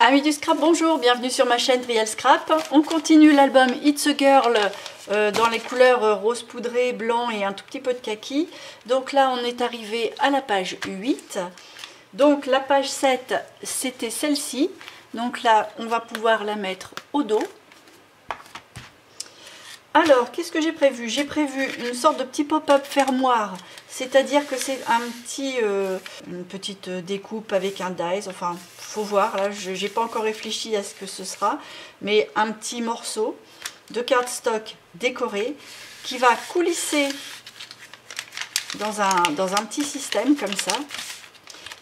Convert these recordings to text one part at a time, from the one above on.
Amis du scrap, bonjour, bienvenue sur ma chaîne Real Scrap. On continue l'album It's a Girl dans les couleurs rose poudré, blanc et un tout petit peu de kaki. Donc là, on est arrivé à la page 8. Donc la page 7, c'était celle-ci. Donc là, on va pouvoir la mettre au dos. Alors, qu'est-ce que j'ai prévu? J'ai prévu une sorte de petit pop-up fermoir, c'est-à-dire que c'est une petite découpe avec un dies, enfin, faut voir, là, je n'ai pas encore réfléchi à ce que ce sera, mais un petit morceau de cardstock décoré qui va coulisser dans un petit système comme ça,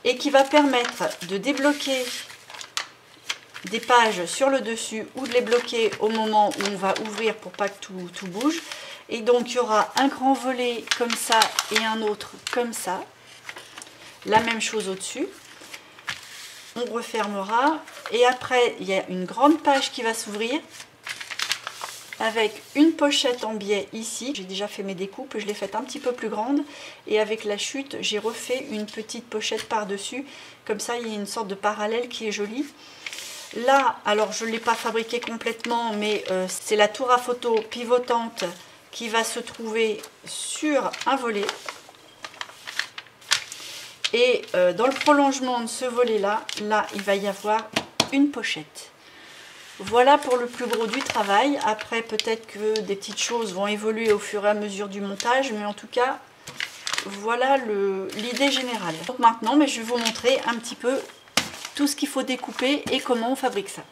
et qui va permettre de débloquer des pages sur le dessus ou de les bloquer au moment où on va ouvrir pour pas que tout bouge. Et donc il y aura un grand volet comme ça et un autre comme ça, la même chose au dessus. On refermera et après il y a une grande page qui va s'ouvrir avec une pochette en biais ici. J'ai déjà fait mes découpes, je l'ai faite un petit peu plus grande et avec la chute j'ai refait une petite pochette par dessus, comme ça il y a une sorte de parallèle qui est jolie. Là, alors je ne l'ai pas fabriqué complètement, mais c'est la tour à photo pivotante qui va se trouver sur un volet. Et dans le prolongement de ce volet-là, il va y avoir une pochette. Voilà pour le plus gros du travail. Après, peut-être que des petites choses vont évoluer au fur et à mesure du montage, mais en tout cas, voilà l'idée générale. Donc maintenant, mais je vais vous montrer un petit peu tout ce qu'il faut découper et comment on fabrique ça.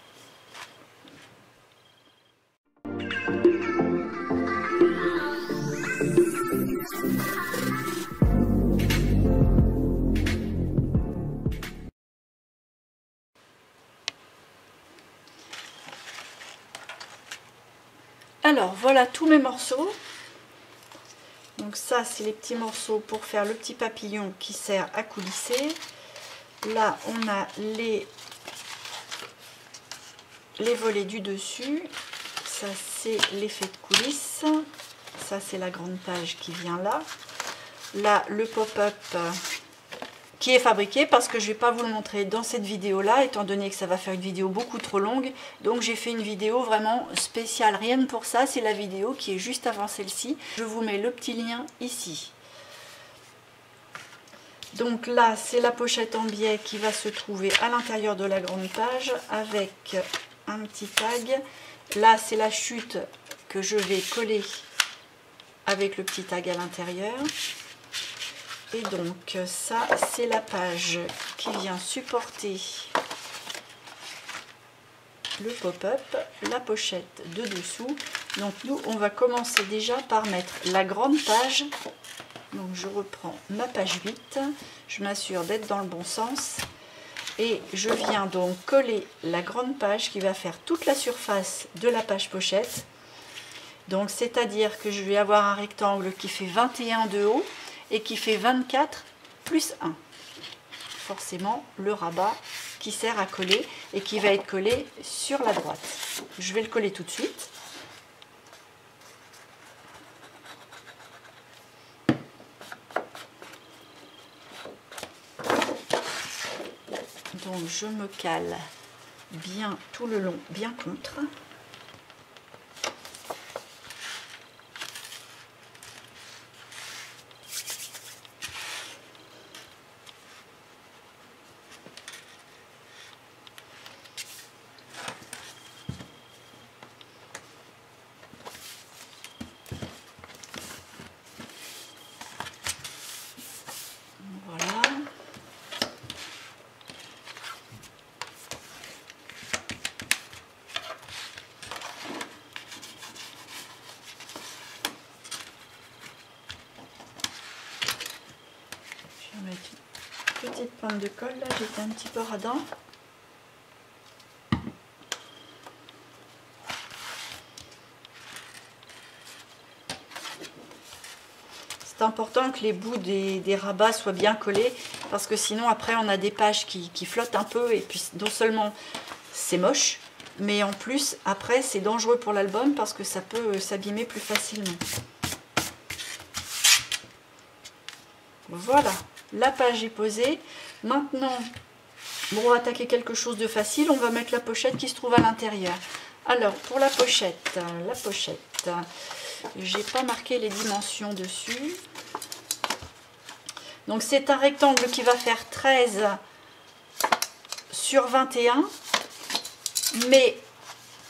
Alors voilà tous mes morceaux. Donc ça c'est les petits morceaux pour faire le petit papillon qui sert à coulisser. Là, on a les volets du dessus. Ça, c'est l'effet de coulisses. Ça, c'est la grande page qui vient là. Là, le pop-up qui est fabriqué parce que je ne vais pas vous le montrer dans cette vidéo-là, étant donné que ça va faire une vidéo beaucoup trop longue. Donc, j'ai fait une vidéo vraiment spéciale, rien que pour ça. C'est la vidéo qui est juste avant celle-ci. Je vous mets le petit lien ici. Donc là, c'est la pochette en biais qui va se trouver à l'intérieur de la grande page avec un petit tag. Là, c'est la chute que je vais coller avec le petit tag à l'intérieur. Et donc ça, c'est la page qui vient supporter le pop-up, la pochette de dessous. Donc nous, on va commencer déjà par mettre la grande page. Donc je reprends ma page 8, je m'assure d'être dans le bon sens et je viens donc coller la grande page qui va faire toute la surface de la page pochette. Donc c'est-à-dire que je vais avoir un rectangle qui fait 21 de haut et qui fait 24 plus 1. Forcément le rabat qui sert à coller et qui va être collé sur la droite. Je vais le coller tout de suite. Donc je me cale bien tout le long, bien contre. Voilà. Je vais mettre une petite pointe de colle, là j'étais un petit peu radin. C'est important que les bouts des rabats soient bien collés parce que sinon après on a des pages qui flottent un peu et puis non seulement c'est moche, mais en plus après c'est dangereux pour l'album parce que ça peut s'abîmer plus facilement. Voilà, la page est posée. Maintenant Bon, on va attaquer quelque chose de facile. On va mettre la pochette qui se trouve à l'intérieur. Alors, pour la pochette, j'ai pas marqué les dimensions dessus. Donc, c'est un rectangle qui va faire 13 sur 21, mais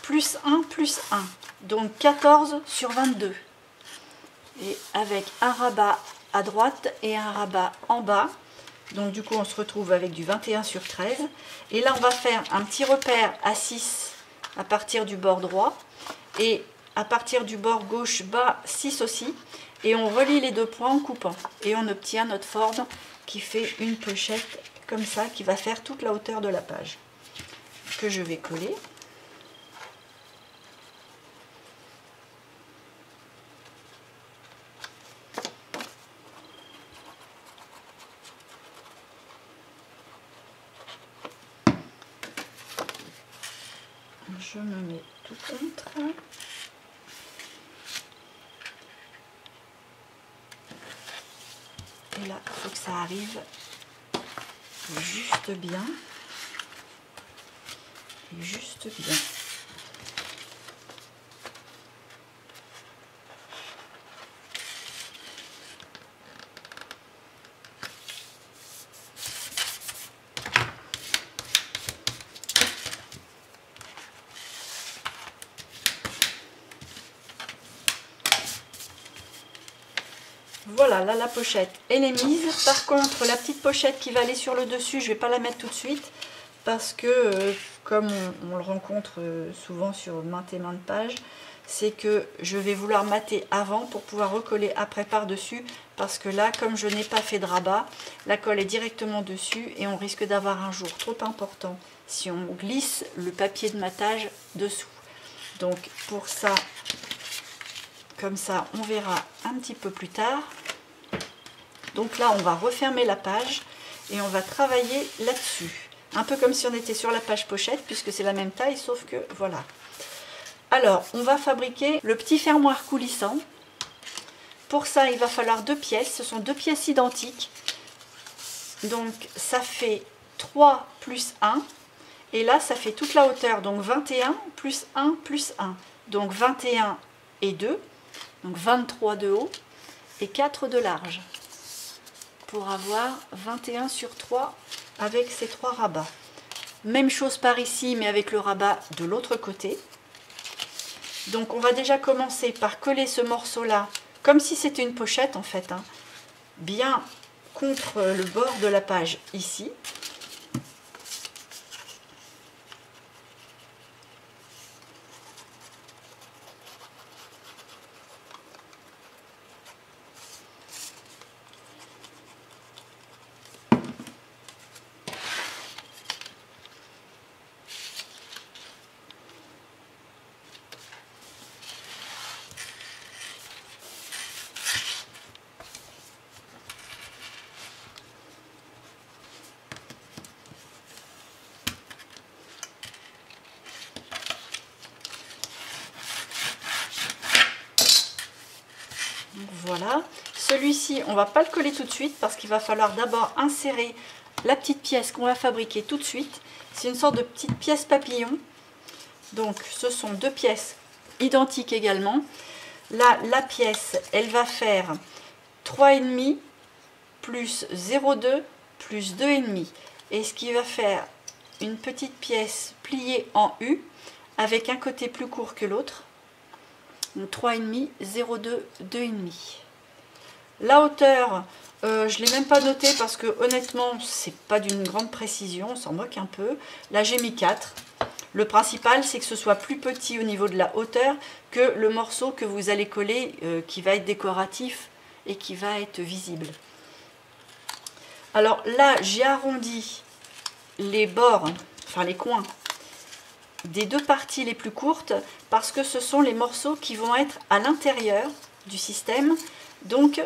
plus 1, plus 1. Donc, 14 sur 22. Et avec un rabat à droite et un rabat en bas. Donc du coup on se retrouve avec du 21 sur 13. Et là on va faire un petit repère à 6 à partir du bord droit. Et à partir du bord gauche bas 6 aussi. Et on relie les deux points en coupant. Et on obtient notre forme qui fait une pochette comme ça, qui va faire toute la hauteur de la page. Que je vais coller. Je me mets tout contre. Et là, il faut que ça arrive juste bien. Et juste bien. Voilà, là la pochette elle est mise. Par contre, la petite pochette qui va aller sur le dessus, je ne vais pas la mettre tout de suite parce que comme on le rencontre souvent sur maintes et maintes pages, c'est que je vais vouloir mater avant pour pouvoir recoller après par-dessus, parce que là, comme je n'ai pas fait de rabat, la colle est directement dessus et on risque d'avoir un jour trop important si on glisse le papier de matage dessous. Donc pour ça, comme ça, on verra un petit peu plus tard. Donc là, on va refermer la page et on va travailler là-dessus. Un peu comme si on était sur la page pochette, puisque c'est la même taille, sauf que voilà. Alors, on va fabriquer le petit fermoir coulissant. Pour ça, il va falloir 2 pièces. Ce sont 2 pièces identiques. Donc, ça fait 3 plus 1. Et là, ça fait toute la hauteur. Donc, 21 plus 1 plus 1. Donc, 21 et 2. Donc, 23 de haut et 4 de large. Pour avoir 21 sur 3 avec ces 3 rabats. Même chose par ici, mais avec le rabat de l'autre côté. Donc on va déjà commencer par coller ce morceau-là, comme si c'était une pochette en fait, hein, bien contre le bord de la page ici. Voilà, celui-ci on va pas le coller tout de suite parce qu'il va falloir d'abord insérer la petite pièce qu'on va fabriquer tout de suite. C'est une sorte de petite pièce papillon. Donc ce sont 2 pièces identiques également. Là la pièce elle va faire 3,5 plus 0,2 plus 2,5. Et ce qui va faire une petite pièce pliée en U avec un côté plus court que l'autre. 3,5, 0,2, 2,5. La hauteur, je ne l'ai même pas noté parce que honnêtement, c'est pas d'une grande précision, on s'en moque un peu. Là, j'ai mis 4. Le principal, c'est que ce soit plus petit au niveau de la hauteur que le morceau que vous allez coller, qui va être décoratif et qui va être visible. Alors là, j'ai arrondi les bords, enfin les coins, des 2 parties les plus courtes parce que ce sont les morceaux qui vont être à l'intérieur du système, donc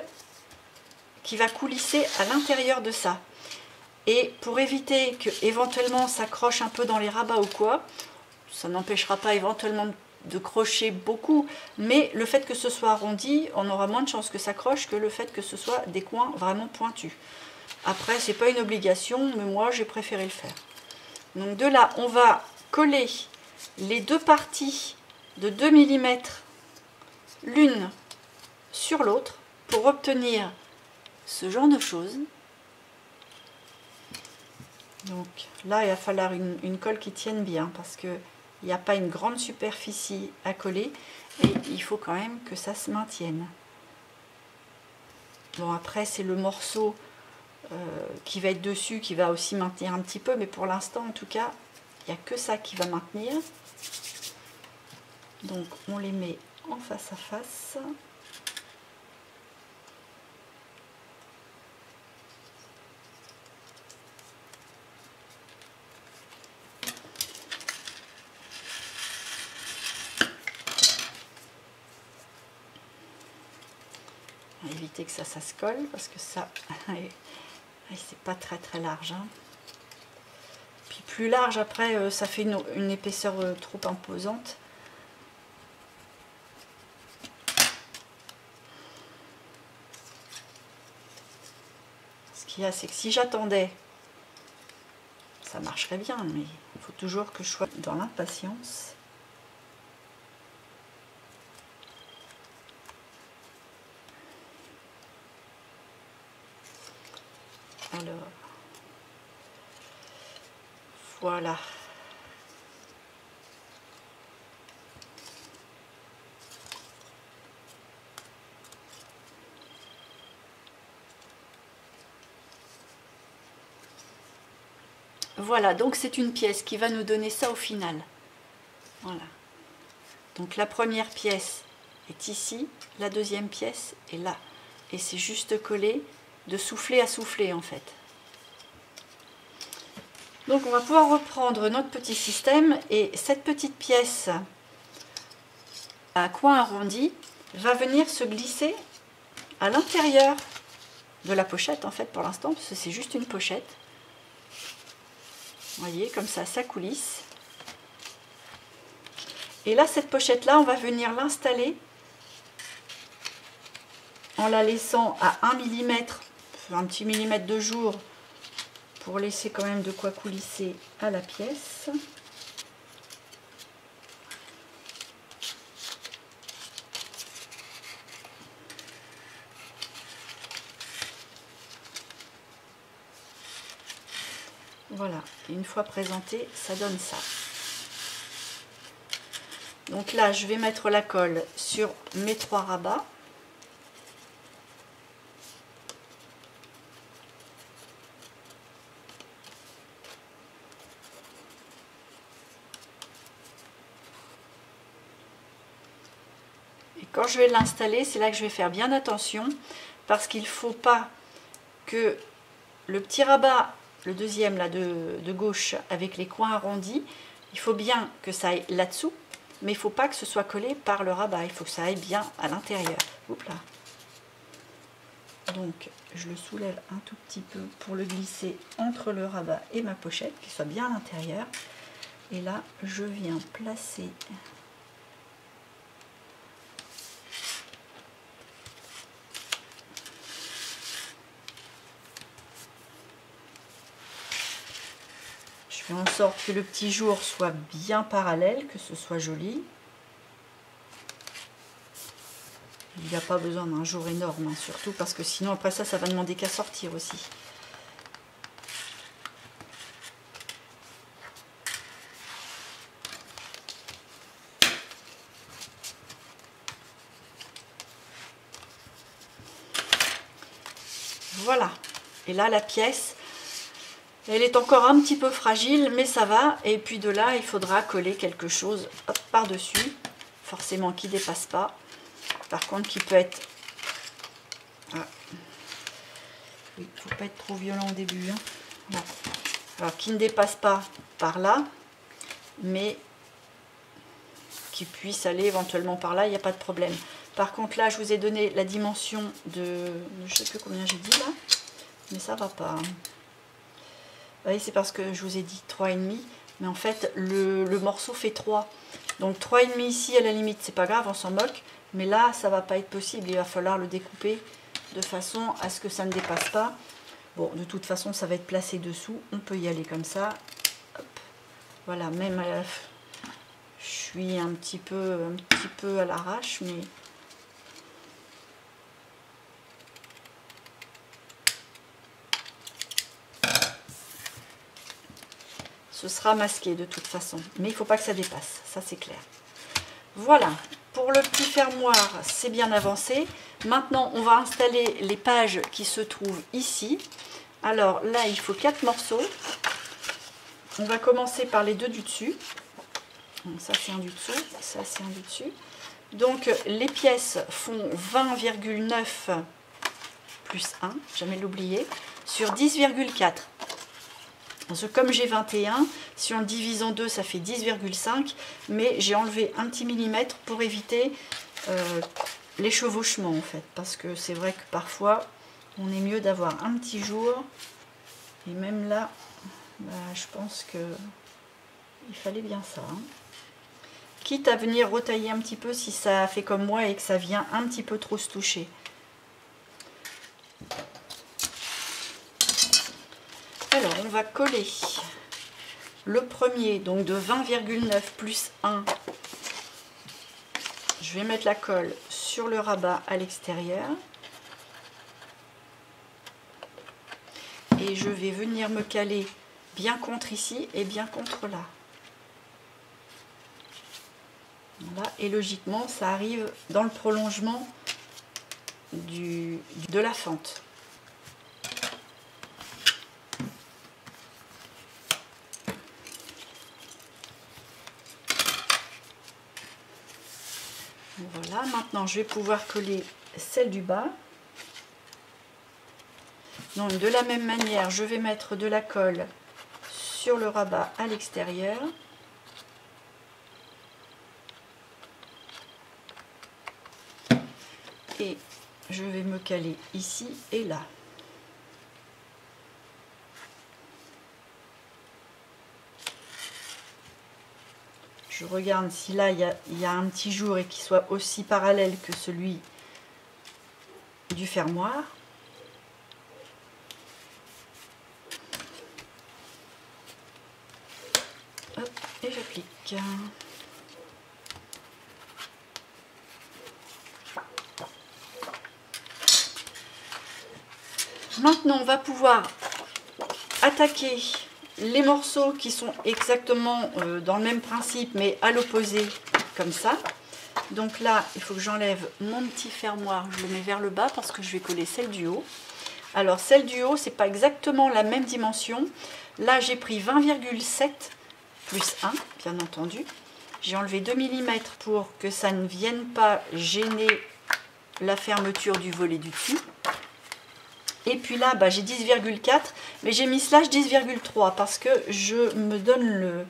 qui va coulisser à l'intérieur de ça. Et pour éviter que éventuellement ça croche un peu dans les rabats ou quoi, ça n'empêchera pas éventuellement de crocher beaucoup, mais le fait que ce soit arrondi, on aura moins de chances que ça croche que le fait que ce soit des coins vraiment pointus. Après, c'est pas une obligation, mais moi j'ai préféré le faire. Donc de là, on va coller les deux parties de 2 mm l'une sur l'autre pour obtenir ce genre de choses. Donc là, il va falloir une colle qui tienne bien parce qu'il n'y a pas une grande superficie à coller et il faut quand même que ça se maintienne. Bon, après, c'est le morceau qui va être dessus qui va aussi maintenir un petit peu, mais pour l'instant, en tout cas, il n'y a que ça qui va maintenir. Donc, on les met en face à face. Éviter que ça se colle parce que ça c'est pas très large, hein. Puis plus large après ça fait une épaisseur trop imposante. Ce qu'il y a, c'est que si j'attendais, ça marcherait bien, mais il faut toujours que je sois dans l'impatience. Alors, voilà. Voilà, donc c'est une pièce qui va nous donner ça au final. Voilà. Donc la première pièce est ici, la deuxième pièce est là. Et c'est juste collé de soufflet à soufflet en fait. Donc on va pouvoir reprendre notre petit système et cette petite pièce à coin arrondi va venir se glisser à l'intérieur de la pochette en fait pour l'instant parce que c'est juste une pochette. Vous voyez, comme ça coulisse. Et là, cette pochette-là, on va venir l'installer en la laissant à 1 mm, un petit millimètre de jour, pour laisser quand même de quoi coulisser à la pièce. Voilà, et une fois présenté, ça donne ça. Donc là, je vais mettre la colle sur mes 3 rabats. Et quand je vais l'installer, c'est là que je vais faire bien attention, parce qu'il ne faut pas que le petit rabat, le deuxième là de gauche avec les coins arrondis, il faut bien que ça aille là-dessous, mais il ne faut pas que ce soit collé par le rabat, il faut que ça aille bien à l'intérieur. Oups là. Donc je le soulève un tout petit peu pour le glisser entre le rabat et ma pochette, qu'il soit bien à l'intérieur. Et là je viens placer je fais en sorte que le petit jour soit bien parallèle, que ce soit joli. Il n'y a pas besoin d'un jour énorme, hein, surtout parce que sinon après ça va demander qu'à sortir aussi. Voilà. Et là la pièce, elle est encore un petit peu fragile, mais ça va. Et puis de là, il faudra coller quelque chose par-dessus, forcément qui ne dépasse pas. Par contre, qui peut être... Ah. Il ne faut pas être trop violent au début. Hein. Voilà. Alors, qui ne dépasse pas par là, mais qui puisse aller éventuellement par là, il n'y a pas de problème. Par contre, là, je vous ai donné la dimension de... Je ne sais plus combien j'ai dit là, mais ça va pas. Hein. Vous voyez, c'est parce que je vous ai dit 3,5, mais en fait, le morceau fait 3. Donc 3,5 ici, à la limite, c'est pas grave, on s'en moque. Mais là, ça va pas être possible. Il va falloir le découper de façon à ce que ça ne dépasse pas. Bon, de toute façon, ça va être placé dessous. On peut y aller comme ça. Hop. Voilà, même je suis un petit peu à l'arrache, mais ce sera masqué de toute façon. Mais il ne faut pas que ça dépasse, ça c'est clair. Voilà, pour le petit fermoir, c'est bien avancé. Maintenant, on va installer les pages qui se trouvent ici. Alors là, il faut 4 morceaux. On va commencer par les deux du dessus. Donc, ça, c'est un du dessous. Ça, c'est un du dessus. Donc, les pièces font 20,9 plus 1, jamais l'oublier, sur 10,4. Parce que comme j'ai 21, si on le divise en deux, ça fait 10,5. Mais j'ai enlevé un petit millimètre pour éviter les chevauchements, en fait. Parce que c'est vrai que parfois, on est mieux d'avoir un petit jour. Et même là, bah, je pense que il fallait bien ça. Hein. Quitte à venir retailler un petit peu si ça fait comme moi et que ça vient un petit peu trop se toucher. Alors, on va coller le premier, donc de 20,9 plus 1. Je vais mettre la colle sur le rabat à l'extérieur. Et je vais venir me caler bien contre ici et bien contre là. Voilà. Et logiquement, ça arrive dans le prolongement de la fente. Voilà, maintenant je vais pouvoir coller celle du bas. Donc de la même manière, je vais mettre de la colle sur le rabat à l'extérieur. Et je vais me caler ici et là. Je regarde si là il y a un petit jour et qu'il soit aussi parallèle que celui du fermoir. Hop, et j'applique. Maintenant, on va pouvoir attaquer les morceaux qui sont exactement dans le même principe, mais à l'opposé, comme ça. Donc là, il faut que j'enlève mon petit fermoir, je le mets vers le bas parce que je vais coller celle du haut. Alors, celle du haut, c'est pas exactement la même dimension. Là, j'ai pris 20,7 plus 1, bien entendu. J'ai enlevé 2 mm pour que ça ne vienne pas gêner la fermeture du volet du dessus. Et puis là, bah, j'ai 10,4, mais j'ai mis slash 10,3 parce que je me donne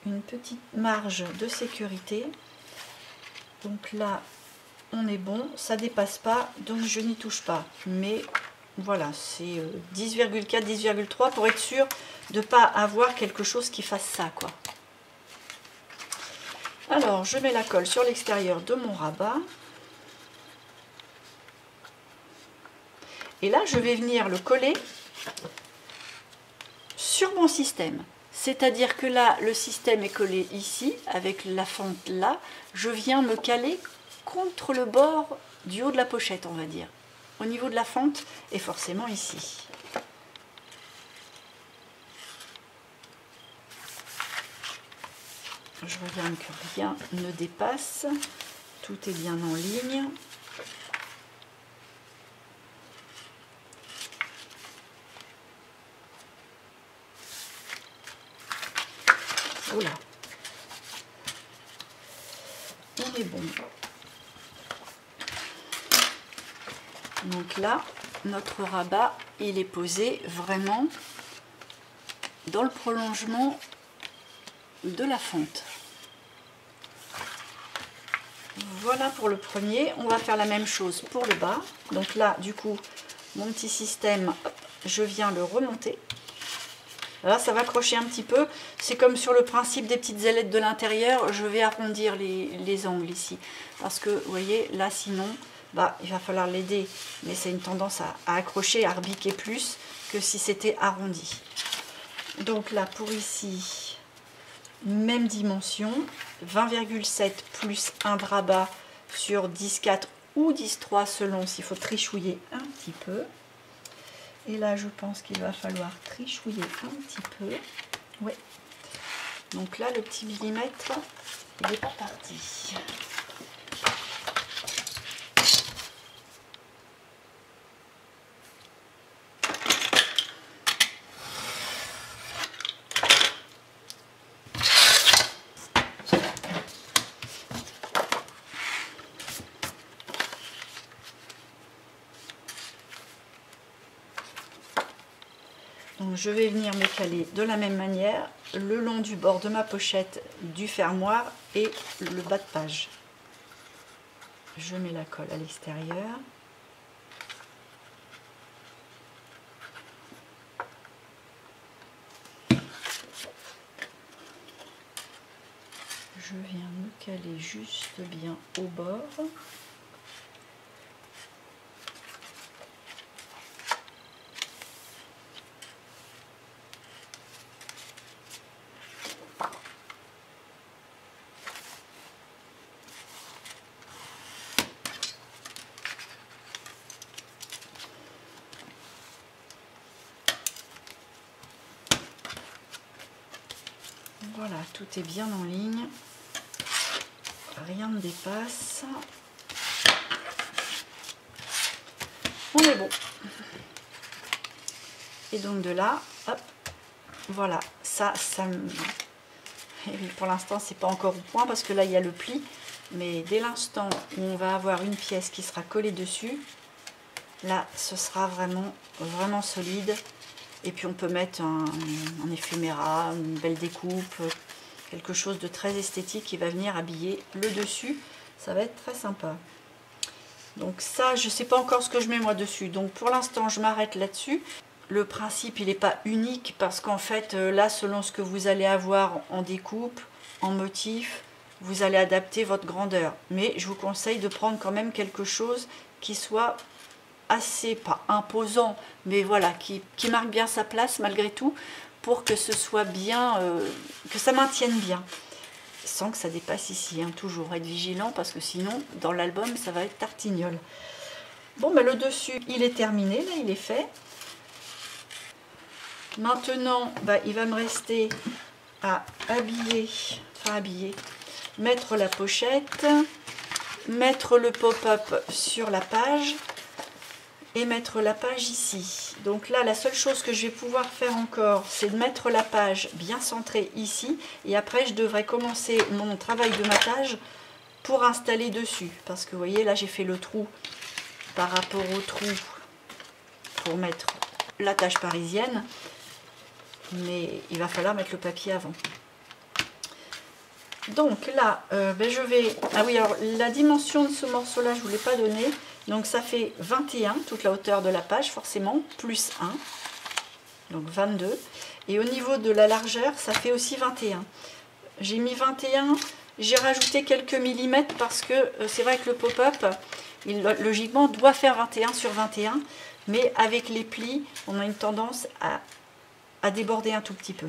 une petite marge de sécurité. Donc là, on est bon, ça dépasse pas, donc je n'y touche pas. Mais voilà, c'est 10,4, 10,3 pour être sûr de ne pas avoir quelque chose qui fasse ça, quoi. Alors, je mets la colle sur l'extérieur de mon rabat. Et là, je vais venir le coller sur mon système. C'est-à-dire que là, le système est collé ici, avec la fente là. Je viens me caler contre le bord du haut de la pochette, on va dire. Au niveau de la fente, et forcément ici. Je regarde que rien ne dépasse. Tout est bien en ligne. Oula. On est bon. Donc là, notre rabat, il est posé vraiment dans le prolongement de la fente. Voilà pour le premier. On va faire la même chose pour le bas. Donc là, du coup, mon petit système, je viens le remonter. Là, ça va accrocher un petit peu. C'est comme sur le principe des petites ailettes de l'intérieur. Je vais arrondir les angles ici. Parce que, vous voyez, là, sinon, bah, il va falloir l'aider. Mais c'est une tendance à accrocher, à rebiquer plus que si c'était arrondi. Donc là, pour ici, même dimension, 20,7 plus un drap bas sur 10,4 ou 10,3 selon s'il faut trichouiller un petit peu. Et là, je pense qu'il va falloir trichouiller un petit peu. Ouais. Donc là, le petit millimètre, il n'est pas parti. Donc je vais venir me caler de la même manière le long du bord de ma pochette du fermoir et le bas de page. Je mets la colle à l'extérieur. Je viens me caler juste bien au bord. Voilà, tout est bien en ligne, rien ne dépasse. On est bon. Et donc de là, hop, voilà, ça et pour l'instant c'est pas encore au point parce que là il y a le pli, mais dès l'instant où on va avoir une pièce qui sera collée dessus, là ce sera vraiment solide. Et puis on peut mettre un éphéméra, une belle découpe, quelque chose de très esthétique qui va venir habiller le dessus. Ça va être très sympa. Donc ça, je ne sais pas encore ce que je mets moi dessus. Donc pour l'instant, je m'arrête là-dessus. Le principe, il n'est pas unique parce qu'en fait, là, selon ce que vous allez avoir en découpe, en motif, vous allez adapter votre grandeur. Mais je vous conseille de prendre quand même quelque chose qui soit assez, pas imposant, mais voilà, qui marque bien sa place malgré tout, pour que ce soit bien, que ça maintienne bien, sans que ça dépasse ici, hein. Toujours être vigilant, parce que sinon, dans l'album, ça va être tartignole. Bon, ben, le dessus, il est terminé, là, il est fait. Maintenant, ben, il va me rester à habiller, mettre la pochette, mettre le pop-up sur la page, et mettre la page ici. Donc là, la seule chose que je vais pouvoir faire encore, c'est de mettre la page bien centrée ici. Et après, je devrais commencer mon travail de matage pour installer dessus. Parce que vous voyez, là, j'ai fait le trou par rapport au trou pour mettre la tâche parisienne. Mais il va falloir mettre le papier avant. Donc là, ben je vais... Ah oui, alors la dimension de ce morceau-là, je ne vous l'ai pas donné. Donc ça fait 21, toute la hauteur de la page, forcément, plus 1. Donc 22. Et au niveau de la largeur, ça fait aussi 21. J'ai mis 21, j'ai rajouté quelques millimètres parce que c'est vrai que le pop-up, logiquement, doit faire 21 sur 21. Mais avec les plis, on a une tendance à déborder un tout petit peu.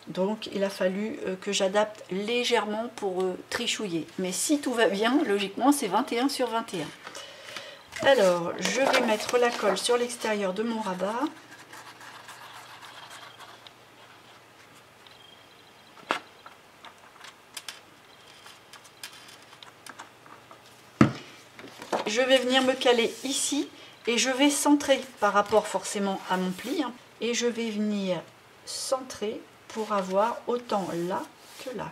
Donc il a fallu que j'adapte légèrement pour trichouiller. Mais si tout va bien, logiquement, c'est 21 sur 21. Alors, je vais mettre la colle sur l'extérieur de mon rabat. Je vais venir me caler ici et je vais centrer par rapport forcément à mon pli. Et je vais venir centrer pour avoir autant là que là.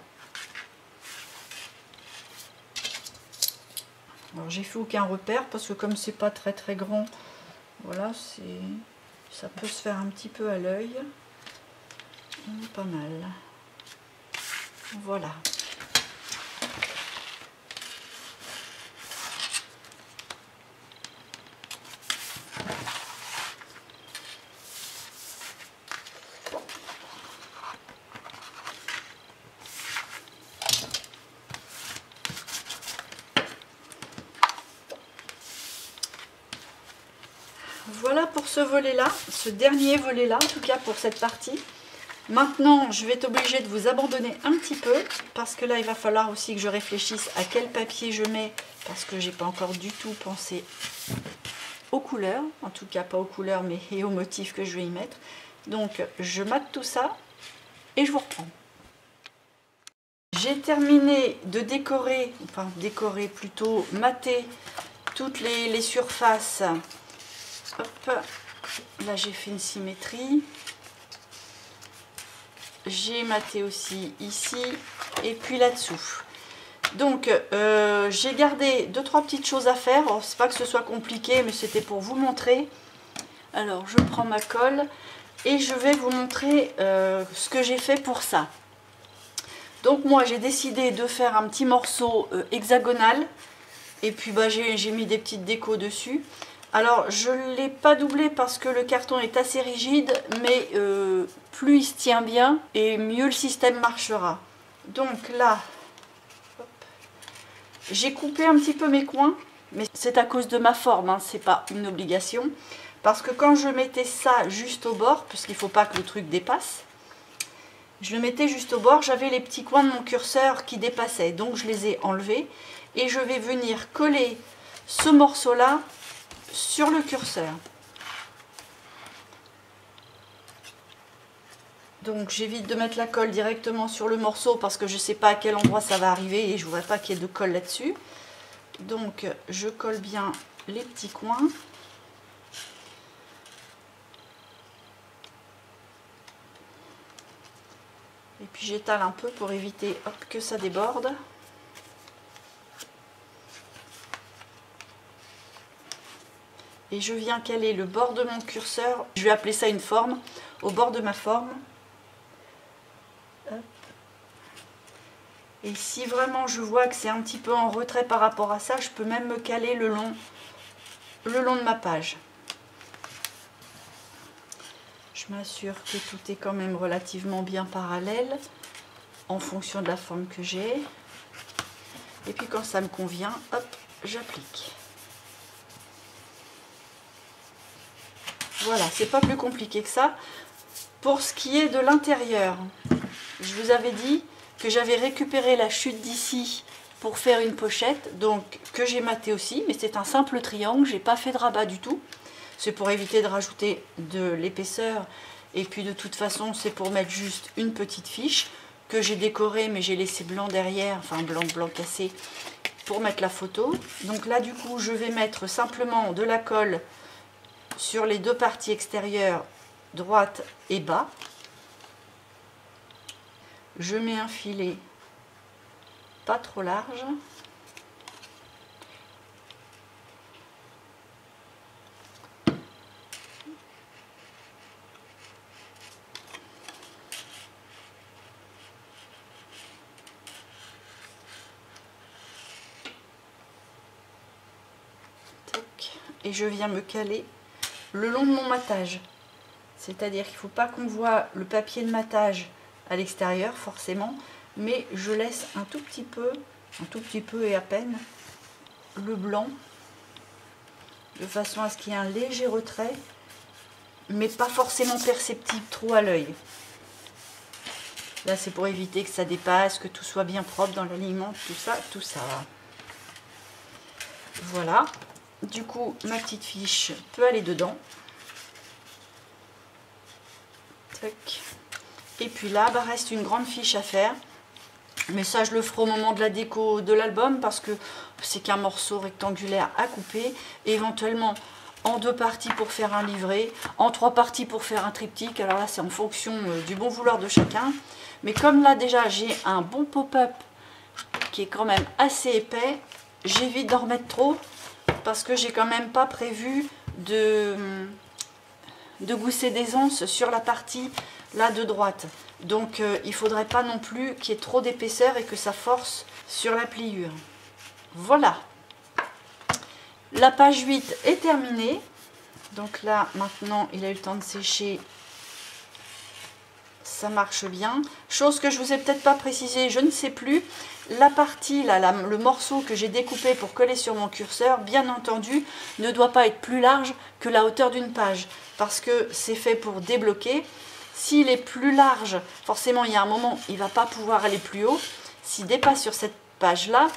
Alors j'ai fait aucun repère parce que comme c'est pas très grand, voilà, ça peut se faire un petit peu à l'œil. Pas mal. Voilà. Voilà pour ce volet-là, ce dernier volet-là, en tout cas pour cette partie. Maintenant, je vais être obligée de vous abandonner un petit peu parce que là, il va falloir aussi que je réfléchisse à quel papier je mets parce que j'ai pas encore du tout pensé aux couleurs, en tout cas pas aux couleurs mais et aux motifs que je vais y mettre. Donc, je mate tout ça et je vous reprends. J'ai terminé de décorer, enfin décorer plutôt mater toutes les surfaces. Hop, là j'ai fait une symétrie. J'ai maté aussi ici et puis là-dessous. Donc j'ai gardé 2-3 petites choses à faire. C'est pas que ce soit compliqué, mais c'était pour vous montrer. Alors je prends ma colle et je vais vous montrer ce que j'ai fait pour ça. Donc moi j'ai décidé de faire un petit morceau hexagonal. Et puis bah, j'ai mis des petites décos dessus. Alors je ne l'ai pas doublé parce que le carton est assez rigide, mais plus il se tient bien et mieux le système marchera. Donc là, j'ai coupé un petit peu mes coins, mais c'est à cause de ma forme, hein, c'est pas une obligation. Parce que quand je mettais ça juste au bord, puisqu'il ne faut pas que le truc dépasse, je le mettais juste au bord, j'avais les petits coins de mon curseur qui dépassaient, donc je les ai enlevés. Et je vais venir coller ce morceau-là sur le curseur. Donc j'évite de mettre la colle directement sur le morceau parce que je ne sais pas à quel endroit ça va arriver et je ne voudrais pas qu'il y ait de colle là-dessus. Donc je colle bien les petits coins. Et puis j'étale un peu pour éviter hop, que ça déborde. Et je viens caler le bord de mon curseur, je vais appeler ça une forme, au bord de ma forme. Hop. Et si vraiment je vois que c'est un petit peu en retrait par rapport à ça, je peux même me caler le long de ma page. Je m'assure que tout est quand même relativement bien parallèle en fonction de la forme que j'ai. Et puis quand ça me convient, hop, j'applique. Voilà, c'est pas plus compliqué que ça. Pour ce qui est de l'intérieur, je vous avais dit que j'avais récupéré la chute d'ici pour faire une pochette, donc que j'ai maté aussi, mais c'est un simple triangle, j'ai pas fait de rabat du tout. C'est pour éviter de rajouter de l'épaisseur, et puis de toute façon c'est pour mettre juste une petite fiche que j'ai décorée, mais j'ai laissé blanc derrière, enfin blanc cassé, pour mettre la photo. Donc là du coup je vais mettre simplement de la colle sur les deux parties extérieures, droite et bas. Je mets un filet pas trop large. Et je viens me caler le long de mon matage. C'est-à-dire qu'il ne faut pas qu'on voit le papier de matage à l'extérieur forcément, mais je laisse un tout petit peu et à peine, le blanc, de façon à ce qu'il y ait un léger retrait, mais pas forcément perceptible trop à l'œil. Là c'est pour éviter que ça dépasse, que tout soit bien propre dans l'alignement, tout ça. Voilà. Du coup, ma petite fiche peut aller dedans. Tac. Et puis là, bah, reste une grande fiche à faire. Mais ça, je le ferai au moment de la déco de l'album parce que c'est qu'un morceau rectangulaire à couper. Et éventuellement en 2 parties pour faire un livret, en 3 parties pour faire un triptyque. Alors là, c'est en fonction du bon vouloir de chacun. Mais comme là, déjà, j'ai un bon pop-up qui est quand même assez épais, j'évite d'en remettre trop. Parce que j'ai quand même pas prévu de gousser des anses sur la partie là de droite. Donc il faudrait pas non plus qu'il y ait trop d'épaisseur et que ça force sur la pliure. Voilà. La page 8 est terminée. Donc là maintenant il a eu le temps de sécher. Ça marche bien. Chose que je vous ai peut-être pas précisé, je ne sais plus. La partie, là, le morceau que j'ai découpé pour coller sur mon curseur, bien entendu, ne doit pas être plus large que la hauteur d'une page. Parce que c'est fait pour débloquer. S'il est plus large, forcément il y a un moment, il ne va pas pouvoir aller plus haut. S'il dépasse sur cette page-là,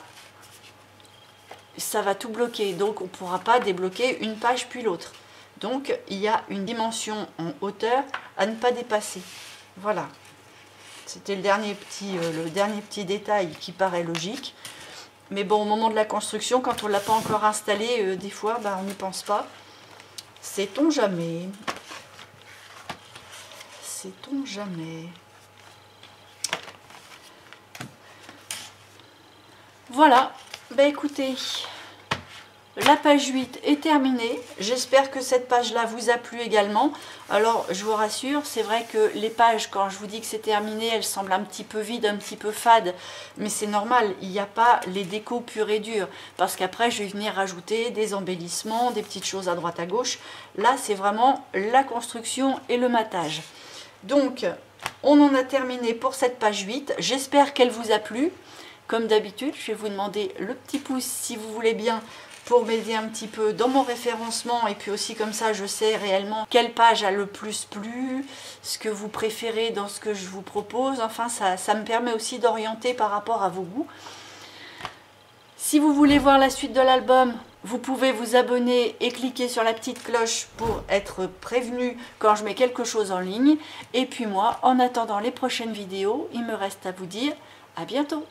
ça va tout bloquer. Donc on ne pourra pas débloquer une page puis l'autre. Donc il y a une dimension en hauteur à ne pas dépasser. Voilà. C'était le dernier petit détail qui paraît logique. Mais bon, au moment de la construction, quand on ne l'a pas encore installé, des fois, on n'y pense pas. Sait-on jamais? Sait-on jamais? Voilà. Écoutez, la page 8 est terminée. J'espère que cette page-là vous a plu également. Alors, je vous rassure, c'est vrai que les pages, quand je vous dis que c'est terminé, elles semblent un petit peu vides, un petit peu fades. Mais c'est normal, il n'y a pas les décos purs et durs. Parce qu'après, je vais venir rajouter des embellissements, des petites choses à droite à gauche. Là, c'est vraiment la construction et le matage. Donc, on en a terminé pour cette page 8. J'espère qu'elle vous a plu. Comme d'habitude, je vais vous demander le petit pouce si vous voulez bien pour m'aider un petit peu dans mon référencement et puis aussi comme ça je sais réellement quelle page a le plus plu, ce que vous préférez dans ce que je vous propose. Enfin, ça me permet aussi d'orienter par rapport à vos goûts. Si vous voulez voir la suite de l'album, vous pouvez vous abonner et cliquer sur la petite cloche pour être prévenu quand je mets quelque chose en ligne. Et puis moi, en attendant les prochaines vidéos, il me reste à vous dire à bientôt.